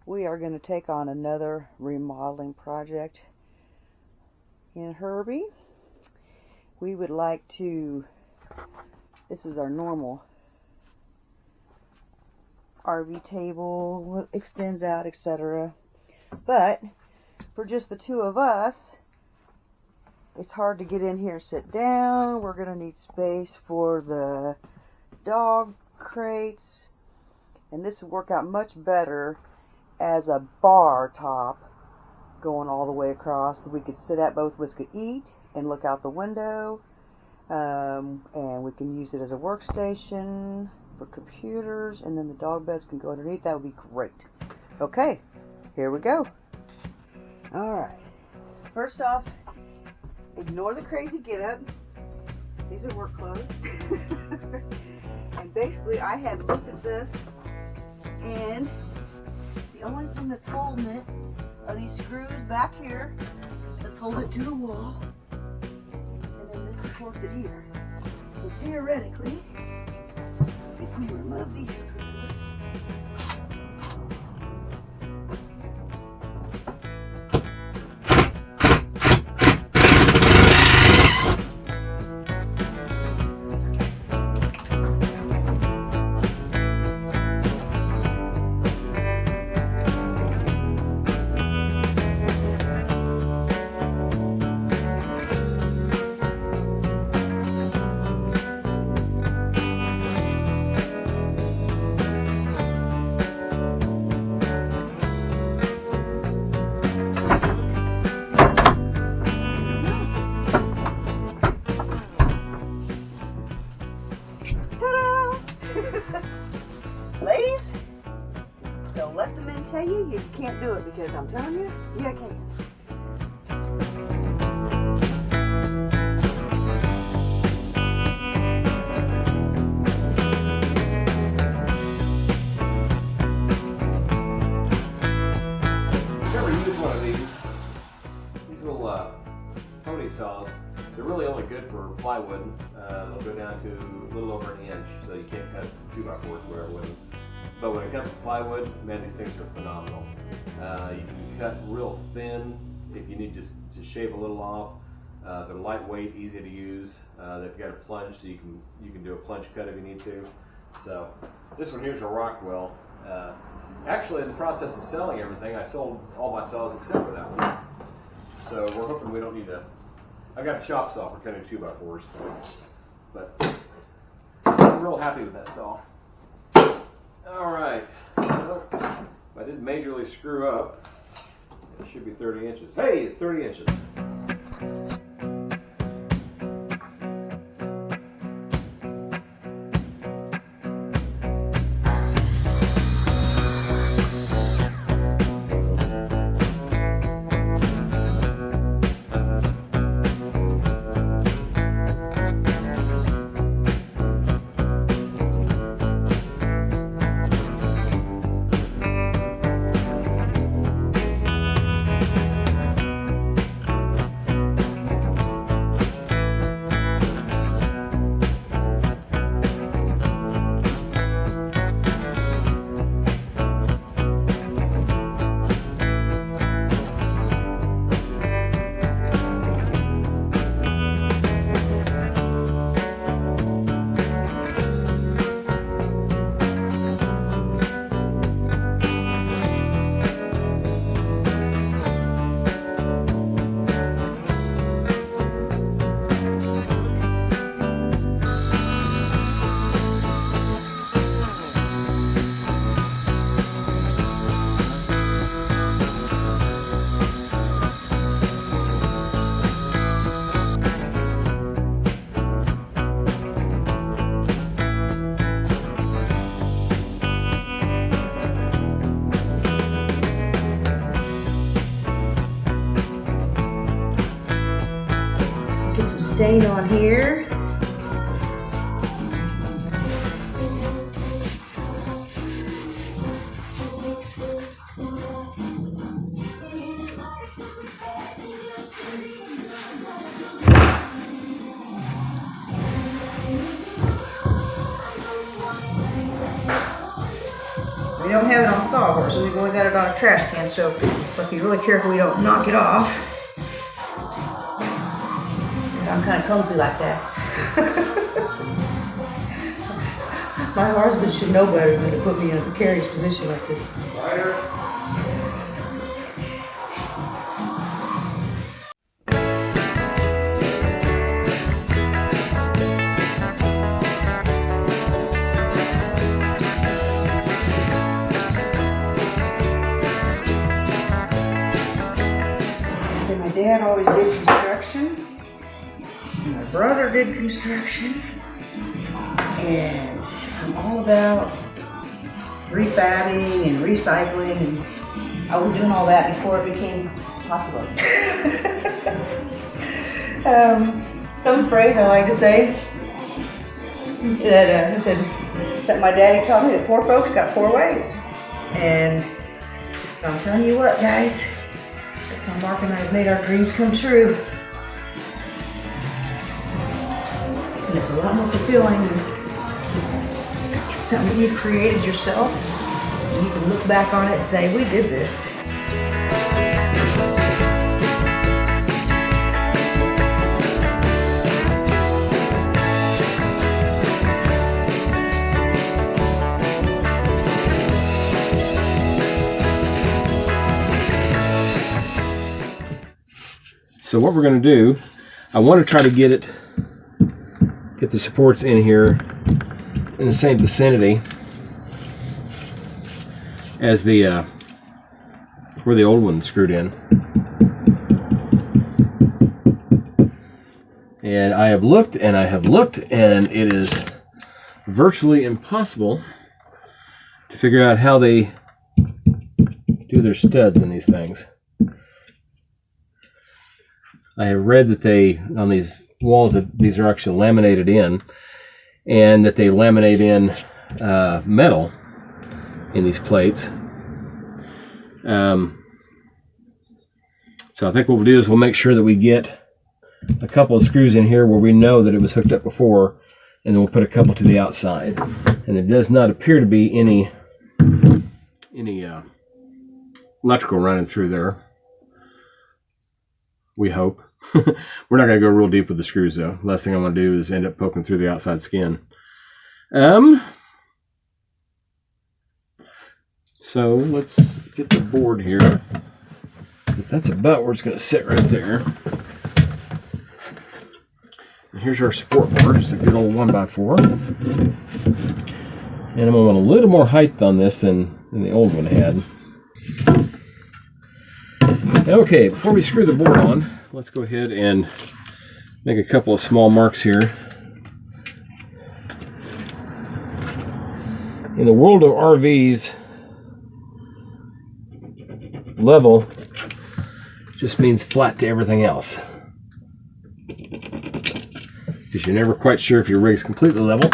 We are going to take on another remodeling project in Herbie. We would like to, this is our normal RV table, extends out, etc. But for just the two of us, it's hard to get in here and sit down. We're going to need space for the dog crates, and this would work out much better as a bar top going all the way across that we could sit at. Both of us could eat and look out the window, and we can use it as a workstation for computers, and then the dog beds can go underneath. That would be great. Okay, here we go. Alright, first off, ignore the crazy get up. These are work clothes. And basically I have looked at this, and the only thing that's holding it are these screws back here. Let's hold it to the wall, and then this supports it here. So theoretically, if we remove these screws, ladies, don't let the men tell you can't do it, because I'm telling you, yeah, I can. Never used one of these little pony saws. They're really only good for plywood. They'll go down to a little over an inch, so you can't cut 2x4s where with them. But when it comes to plywood, man, these things are phenomenal. You can cut real thin if you need just to shave a little off. They're lightweight, easy to use. They've got a plunge, so you can do a plunge cut if you need to. So this one here's a Rockwell. Actually, in the process of selling everything, I sold all my saws except for that one. So we're hoping we don't need to. I got a chop saw for cutting 2x4s, but I'm real happy with that saw. All right, so if I didn't majorly screw up, it should be 30 inches. Hey, it's 30 inches. Stain on here. don't have it on sawhorses. We've only got it on a trash can, so we have to be really careful we don't knock it off. I'm kind of clumsy like that. My husband should know better than to put me in a precarious position like this. Lighter. So my dad always did construction. And my brother did construction. And I'm all about refabbing and recycling, and I was doing all that before it became popular. Some phrase I like to say that my daddy taught me that poor folks got poor ways. And I'm telling you what, guys, that's how Mark and I have made our dreams come true. And it's a lot more fulfilling. It's something that you've created yourself. And you can look back on it and say, we did this. So what we're going to do, I want to try to get the supports in here in the same vicinity as the where the old one screwed in. And I have looked and I have looked, and it is virtually impossible to figure out how they do their studs in these things. I have read that they, on these walls, that these are actually laminated in, and that they laminate in metal in these plates. So I think what we'll do is we'll make sure that we get a couple of screws in here where we know that it was hooked up before, and then we'll put a couple to the outside. And there does not appear to be any electrical running through there. We hope. We're not going to go real deep with the screws though. Last thing I want to do is end up poking through the outside skin. So let's get the board here. That's about where it's going to sit right there. And here's our support board. It's a good old 1x4. And I'm going to want a little more height on this than the old one had. Okay, before we screw the board on, let's go ahead and make a couple of small marks here. In the world of RVs, level just means flat to everything else. Because you're never quite sure if your rig's completely level.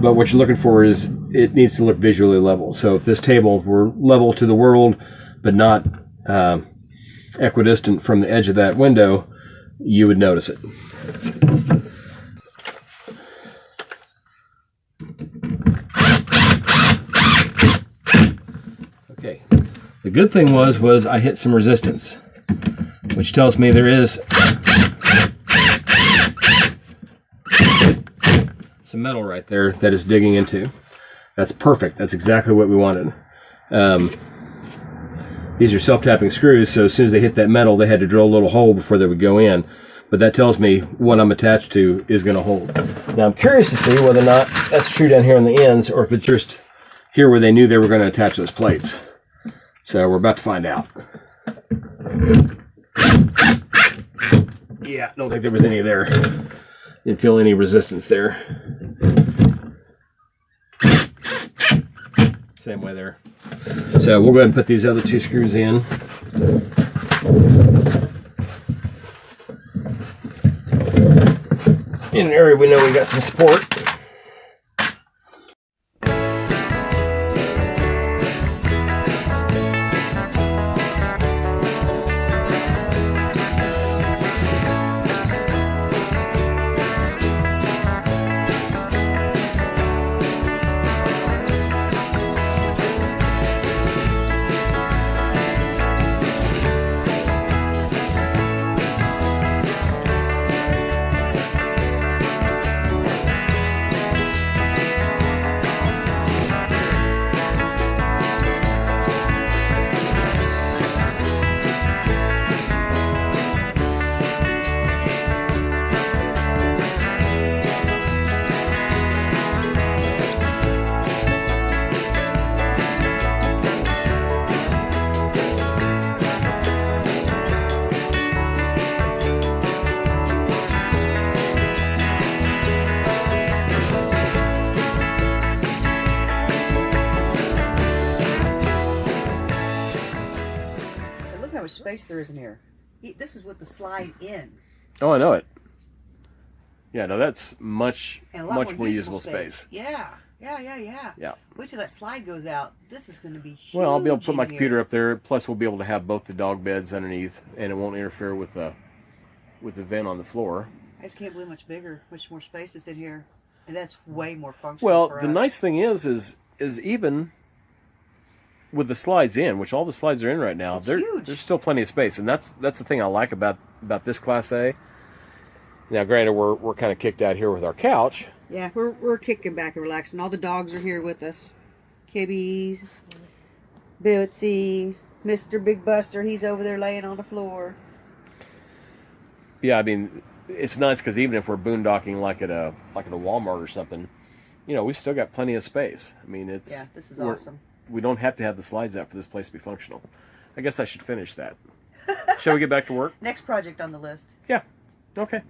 But what you're looking for is it needs to look visually level. So if this table were level to the world, but not equidistant from the edge of that window, you would notice it. Okay, the good thing was I hit some resistance, which tells me there is some metal right there that is digging into. That's perfect. That's exactly what we wanted. These are self-tapping screws, so as soon as they hit that metal, they had to drill a little hole before they would go in. But that tells me what I'm attached to is going to hold. Now I'm curious to see whether or not that's true down here on the ends, or if it's just here where they knew they were going to attach those plates. So we're about to find out. Yeah, don't think there was any there. Didn't feel any resistance there. Same way there. So we'll go ahead and put these other two screws in. In an area we know we got some support. space there is in here. This is with the slide in. Oh, I know it. Yeah, no, that's much And a lot more usable space. Yeah. Yeah. Wait till that slide goes out. This is going to be huge. Well, I'll be able to put my in computer here. up there. Plus, we'll be able to have both the dog beds underneath, and it won't interfere with the vent on the floor. I just can't believe much bigger, much more space is in here, and that's way more functional. Well, for the us. nice thing is even with the slides in, which all the slides are in right now, It's huge. there's still plenty of space, and that's the thing I like about this Class A. Now, granted, we're kind of kicked out here with our couch. Yeah, we're kicking back and relaxing. All the dogs are here with us. Kibby's, Bootsy, Mr. Big Buster. He's over there laying on the floor. Yeah, I mean, it's nice because even if we're boondocking like at a Walmart or something, you know, we've still got plenty of space. I mean, Yeah, this is awesome. We don't have to have the slides out for this place to be functional. I guess I should finish that. Shall we get back to work? Next project on the list. Yeah. Okay.